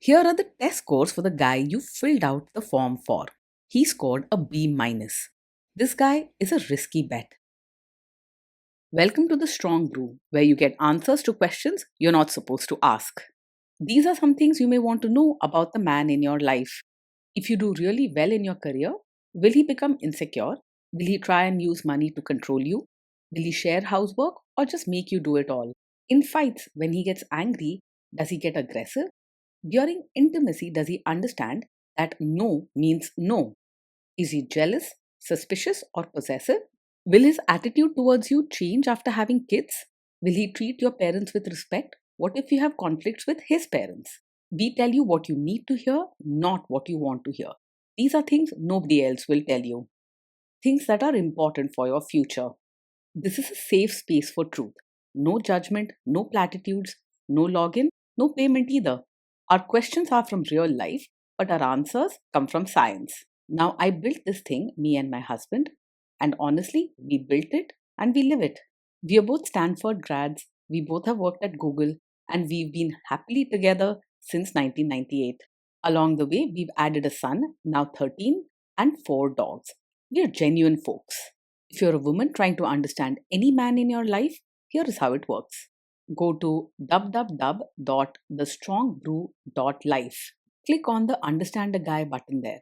Here are the test scores for the guy you filled out the form for. He scored a B minus. This guy is a risky bet. Welcome to the Strong Brew, where you get answers to questions you're not supposed to ask. These are some things you may want to know about the man in your life. If you do really well in your career, will he become insecure? Will he try and use money to control you? Will he share housework or just make you do it all? In fights, when he gets angry, does he get aggressive? During intimacy, does he understand that no means no? Is he jealous, suspicious, or possessive? Will his attitude towards you change after having kids? Will he treat your parents with respect? What if you have conflicts with his parents? We tell you what you need to hear, not what you want to hear. These are things nobody else will tell you. Things that are important for your future. This is a safe space for truth. No judgment, no platitudes, no login, no payment either. Our questions are from real life, but our answers come from science. Now, I built this thing, me and my husband, and honestly, we built it and we live it. We are both Stanford grads, we both have worked at Google, and we've been happily together since 1998. Along the way, we've added a son, now 13, and 4 dogs. We are genuine folks. If you're a woman trying to understand any man in your life, here is how it works. Go to www.thestrongbrew.life. Click on the Understand a Guy button there.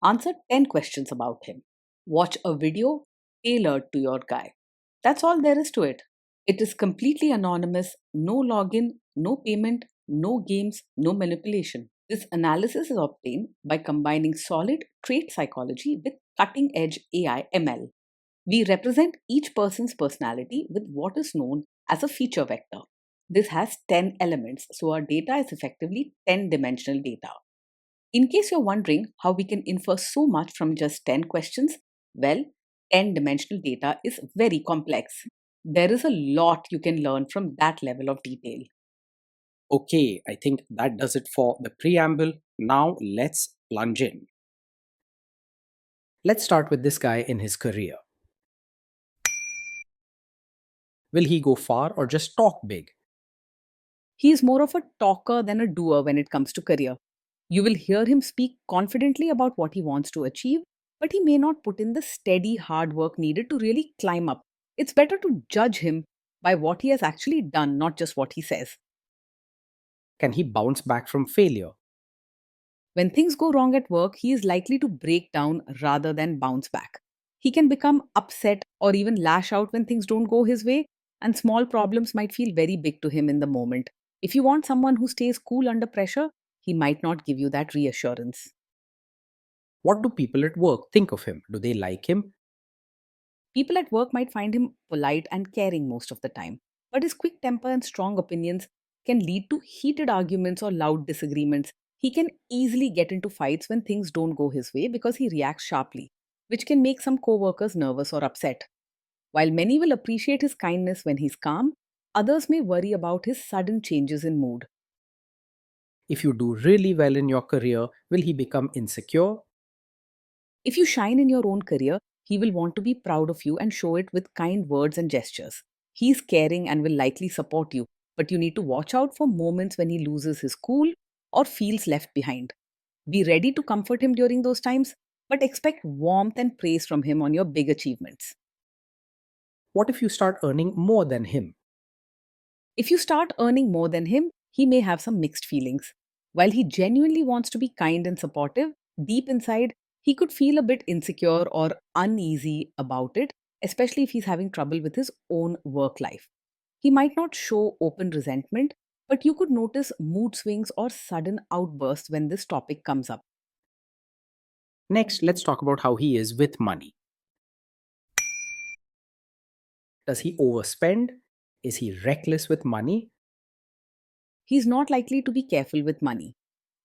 Answer 10 questions about him. Watch a video tailored to your guy. That's all there is to it. It is completely anonymous, no login, no payment, no games, no manipulation. This analysis is obtained by combining solid trait psychology with cutting edge AI ML. We represent each person's personality with what is known as a feature vector. This has 10 elements, so our data is effectively 10-dimensional data. In case you're wondering how we can infer so much from just 10 questions, well, 10-dimensional data is very complex. There is a lot you can learn from that level of detail. Okay, I think that does it for the preamble. Now let's plunge in. Let's start with this guy in his career. Will he go far or just talk big? He is more of a talker than a doer when it comes to career. You will hear him speak confidently about what he wants to achieve, but he may not put in the steady hard work needed to really climb up. It's better to judge him by what he has actually done, not just what he says. Can he bounce back from failure? When things go wrong at work, he is likely to break down rather than bounce back. He can become upset or even lash out when things don't go his way, and small problems might feel very big to him in the moment. If you want someone who stays cool under pressure, he might not give you that reassurance. What do people at work think of him? Do they like him? People at work might find him polite and caring most of the time, but his quick temper and strong opinions can lead to heated arguments or loud disagreements. He can easily get into fights when things don't go his way because he reacts sharply, which can make some coworkers nervous or upset. While many will appreciate his kindness when he's calm, others may worry about his sudden changes in mood. If you do really well in your career, will he become insecure? If you shine in your own career, he will want to be proud of you and show it with kind words and gestures. He's caring and will likely support you, but you need to watch out for moments when he loses his cool or feels left behind. Be ready to comfort him during those times, but expect warmth and praise from him on your big achievements. What if you start earning more than him? If you start earning more than him, he may have some mixed feelings. While he genuinely wants to be kind and supportive, deep inside, he could feel a bit insecure or uneasy about it, especially if he's having trouble with his own work life. He might not show open resentment, but you could notice mood swings or sudden outbursts when this topic comes up. Next, let's talk about how he is with money. Does he overspend? Is he reckless with money? He's not likely to be careful with money.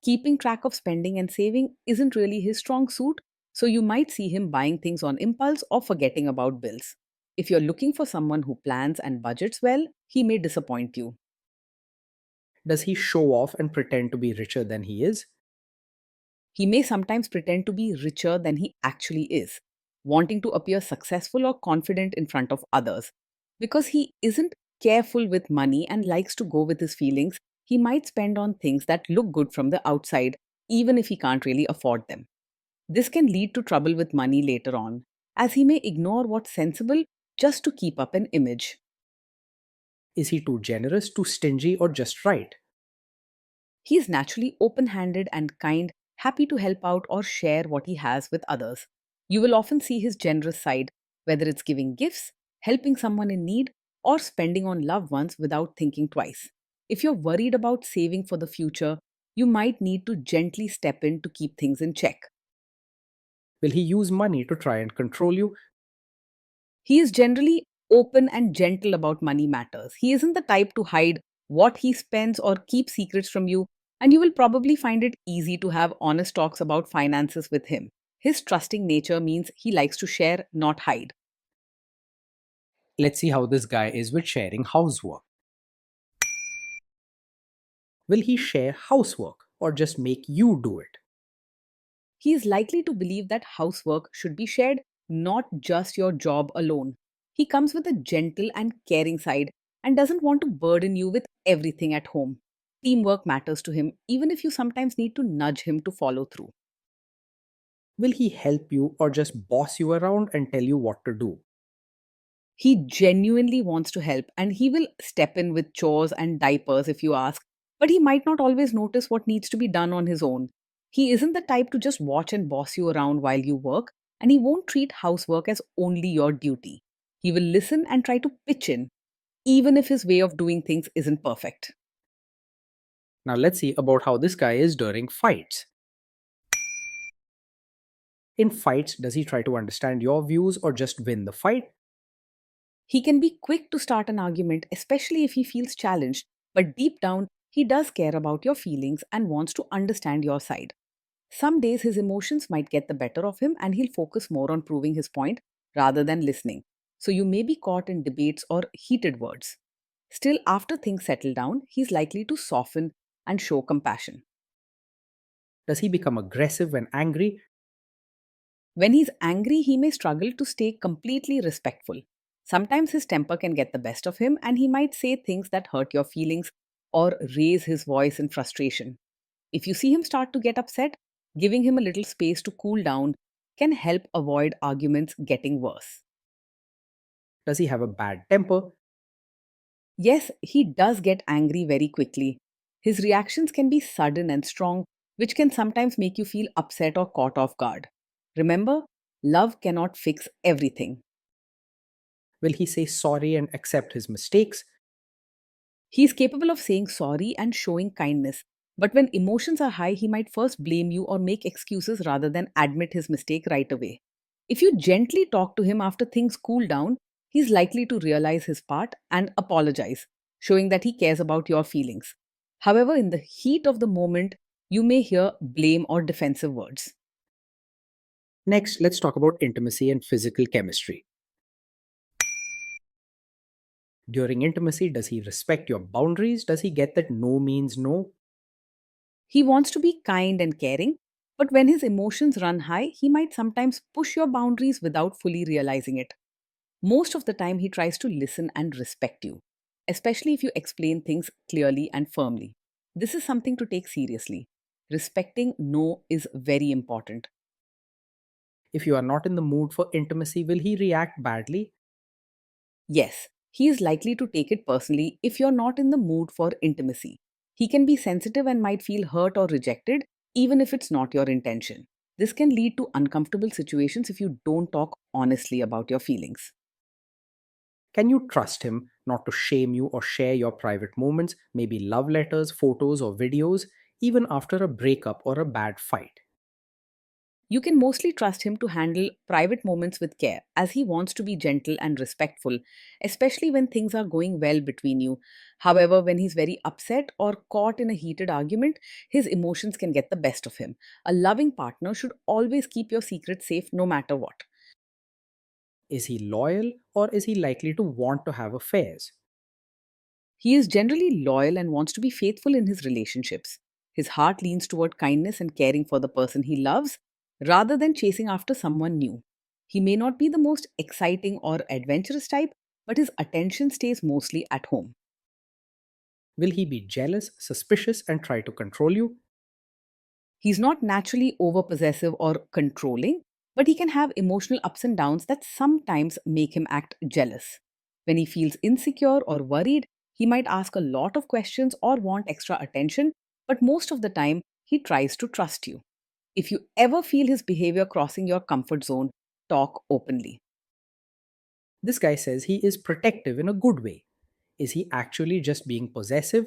Keeping track of spending and saving isn't really his strong suit, so you might see him buying things on impulse or forgetting about bills. If you're looking for someone who plans and budgets well, he may disappoint you. Does he show off and pretend to be richer than he is? He may sometimes pretend to be richer than he actually is, wanting to appear successful or confident in front of others. Because he isn't careful with money and likes to go with his feelings, he might spend on things that look good from the outside, even if he can't really afford them. This can lead to trouble with money later on, as he may ignore what's sensible just to keep up an image. Is he too generous, too stingy, or just right? He is naturally open handed and kind, happy to help out or share what he has with others. You will often see his generous side, whether it's giving gifts, helping someone in need, or spending on loved ones without thinking twice. If you're worried about saving for the future, you might need to gently step in to keep things in check. Will he use money to try and control you? He is generally open and gentle about money matters. He isn't the type to hide what he spends or keep secrets from you, and you will probably find it easy to have honest talks about finances with him. His trusting nature means he likes to share, not hide. Let's see how this guy is with sharing housework. Will he share housework or just make you do it? He is likely to believe that housework should be shared, not just your job alone. He comes with a gentle and caring side and doesn't want to burden you with everything at home. Teamwork matters to him, even if you sometimes need to nudge him to follow through. Will he help you or just boss you around and tell you what to do? He genuinely wants to help and he will step in with chores and diapers if you ask, but he might not always notice what needs to be done on his own. He isn't the type to just watch and boss you around while you work, and he won't treat housework as only your duty. He will listen and try to pitch in, even if his way of doing things isn't perfect. Now let's see about how this guy is during fights. In fights, does he try to understand your views or just win the fight? He can be quick to start an argument, especially if he feels challenged, but deep down, he does care about your feelings and wants to understand your side. Some days his emotions might get the better of him and he'll focus more on proving his point rather than listening. So you may be caught in debates or heated words. Still, after things settle down, he's likely to soften and show compassion. Does he become aggressive when angry? When he's angry, he may struggle to stay completely respectful. Sometimes his temper can get the best of him and he might say things that hurt your feelings or raise his voice in frustration. If you see him start to get upset, giving him a little space to cool down can help avoid arguments getting worse. Does he have a bad temper? Yes, he does get angry very quickly. His reactions can be sudden and strong, which can sometimes make you feel upset or caught off guard. Remember, love cannot fix everything. Will he say sorry and accept his mistakes? He is capable of saying sorry and showing kindness, but when emotions are high, he might first blame you or make excuses rather than admit his mistake right away. If you gently talk to him after things cool down, he's likely to realize his part and apologize, showing that he cares about your feelings. However, in the heat of the moment, you may hear blame or defensive words. Next, let's talk about intimacy and physical chemistry. During intimacy, does he respect your boundaries? Does he get that no means no? He wants to be kind and caring, but when his emotions run high, he might sometimes push your boundaries without fully realizing it. Most of the time, he tries to listen and respect you, especially if you explain things clearly and firmly. This is something to take seriously. Respecting no is very important. If you are not in the mood for intimacy, will he react badly? Yes, he is likely to take it personally if you're not in the mood for intimacy. He can be sensitive and might feel hurt or rejected, even if it's not your intention. This can lead to uncomfortable situations if you don't talk honestly about your feelings. Can you trust him not to shame you or share your private moments, maybe love letters, photos, or videos, even after a breakup or a bad fight? You can mostly trust him to handle private moments with care, as he wants to be gentle and respectful, especially when things are going well between you. However, when he's very upset or caught in a heated argument, his emotions can get the best of him. A loving partner should always keep your secrets safe no matter what. Is he loyal or is he likely to want to have affairs? He is generally loyal and wants to be faithful in his relationships. His heart leans toward kindness and caring for the person he loves rather than chasing after someone new. He may not be the most exciting or adventurous type, but his attention stays mostly at home. Will he be jealous, suspicious, and try to control you? He's not naturally overpossessive or controlling, but he can have emotional ups and downs that sometimes make him act jealous. When he feels insecure or worried, he might ask a lot of questions or want extra attention, but most of the time, he tries to trust you. If you ever feel his behavior crossing your comfort zone, talk openly. This guy says he is protective in a good way. Is he actually just being possessive?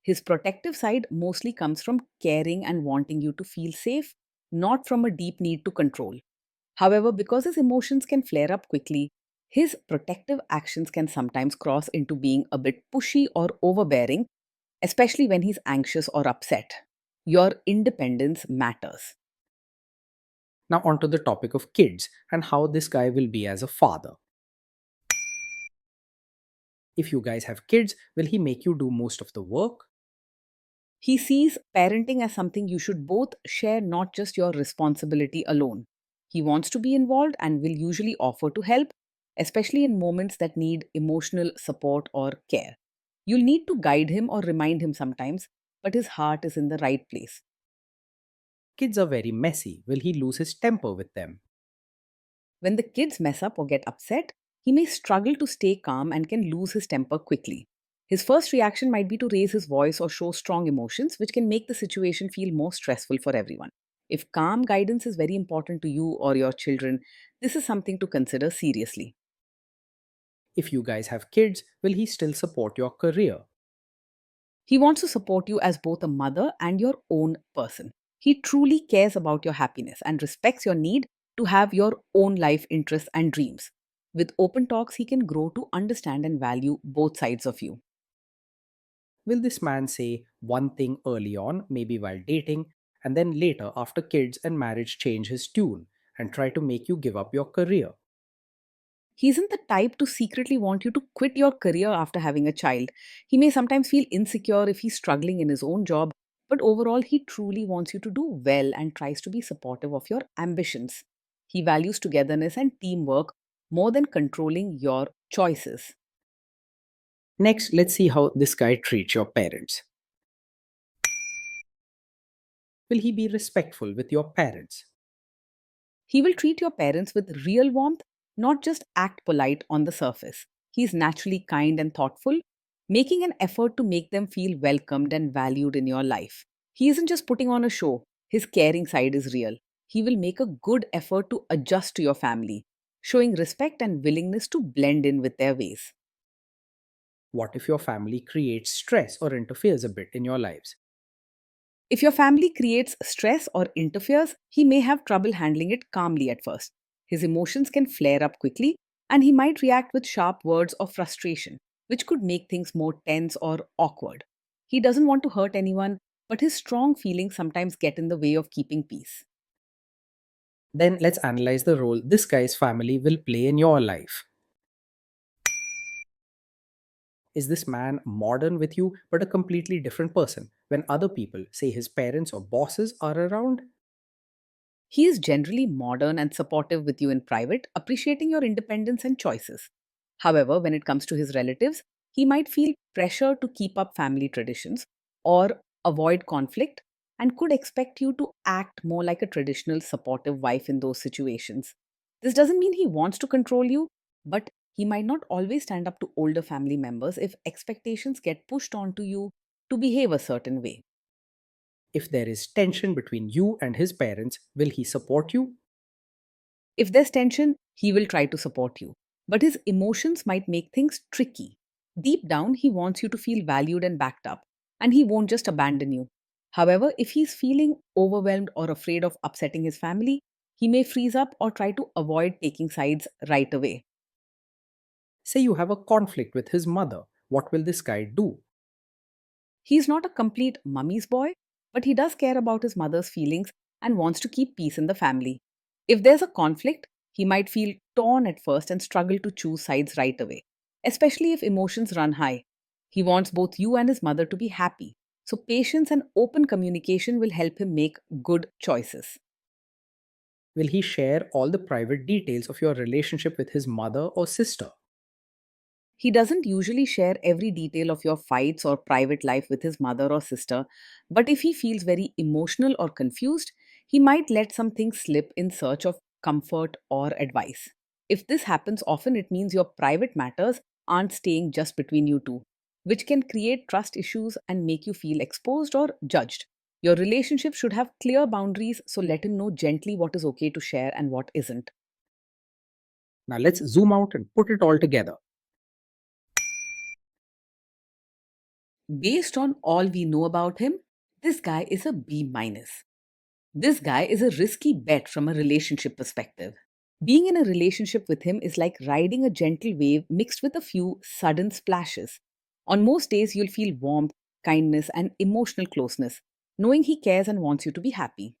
His protective side mostly comes from caring and wanting you to feel safe, not from a deep need to control. However, because his emotions can flare up quickly, his protective actions can sometimes cross into being a bit pushy or overbearing, especially when he's anxious or upset. Your independence matters. Now, onto the topic of kids and how this guy will be as a father. If you guys have kids, will he make you do most of the work? He sees parenting as something you should both share, not just your responsibility alone. He wants to be involved and will usually offer to help, especially in moments that need emotional support or care. You'll need to guide him or remind him sometimes, but his heart is in the right place. Kids are very messy. Will he lose his temper with them? When the kids mess up or get upset, he may struggle to stay calm and can lose his temper quickly. His first reaction might be to raise his voice or show strong emotions, which can make the situation feel more stressful for everyone. If calm guidance is very important to you or your children, this is something to consider seriously. If you guys have kids, will he still support your career? He wants to support you as both a mother and your own person. He truly cares about your happiness and respects your need to have your own life interests and dreams. With open talks, he can grow to understand and value both sides of you. Will this man say one thing early on, maybe while dating, and then later, after kids and marriage, change his tune and try to make you give up your career? He isn't the type to secretly want you to quit your career after having a child. He may sometimes feel insecure if he's struggling in his own job, but overall, he truly wants you to do well and tries to be supportive of your ambitions. He values togetherness and teamwork more than controlling your choices. Next, let's see how this guy treats your parents. Will he be respectful with your parents? He will treat your parents with real warmth, not just act polite on the surface. He is naturally kind and thoughtful, making an effort to make them feel welcomed and valued in your life. He isn't just putting on a show, his caring side is real. He will make a good effort to adjust to your family, showing respect and willingness to blend in with their ways. What if your family creates stress or interferes a bit in your lives? If your family creates stress or interferes, he may have trouble handling it calmly at first. His emotions can flare up quickly, and he might react with sharp words or frustration, which could make things more tense or awkward. He doesn't want to hurt anyone, but his strong feelings sometimes get in the way of keeping peace. Then let's analyze the role this guy's family will play in your life. Is this man modern with you but a completely different person when other people, say his parents or bosses, are around? He is generally modern and supportive with you in private, appreciating your independence and choices. However, when it comes to his relatives, he might feel pressure to keep up family traditions or avoid conflict and could expect you to act more like a traditional supportive wife in those situations. This doesn't mean he wants to control you, but he might not always stand up to older family members if expectations get pushed onto you to behave a certain way. If there is tension between you and his parents, will he support you? If there's tension, he will try to support you. But his emotions might make things tricky. Deep down, he wants you to feel valued and backed up, and he won't just abandon you. However, if he's feeling overwhelmed or afraid of upsetting his family, he may freeze up or try to avoid taking sides right away. Say you have a conflict with his mother. What will this guy do? He's not a complete mummy's boy, but he does care about his mother's feelings and wants to keep peace in the family. If there's a conflict, he might feel torn at first and struggle to choose sides right away, especially if emotions run high. He wants both you and his mother to be happy, so patience and open communication will help him make good choices. Will he share all the private details of your relationship with his mother or sister? He doesn't usually share every detail of your fights or private life with his mother or sister, but if he feels very emotional or confused, he might let some things slip in search of comfort or advice. If this happens often, it means your private matters aren't staying just between you two, which can create trust issues and make you feel exposed or judged. Your relationship should have clear boundaries, so let him know gently what is okay to share and what isn't. Now let's zoom out and put it all together. Based on all we know about him, this guy is a B minus. This guy is a risky bet from a relationship perspective. Being in a relationship with him is like riding a gentle wave mixed with a few sudden splashes. On most days, you'll feel warmth, kindness, and emotional closeness, knowing he cares and wants you to be happy.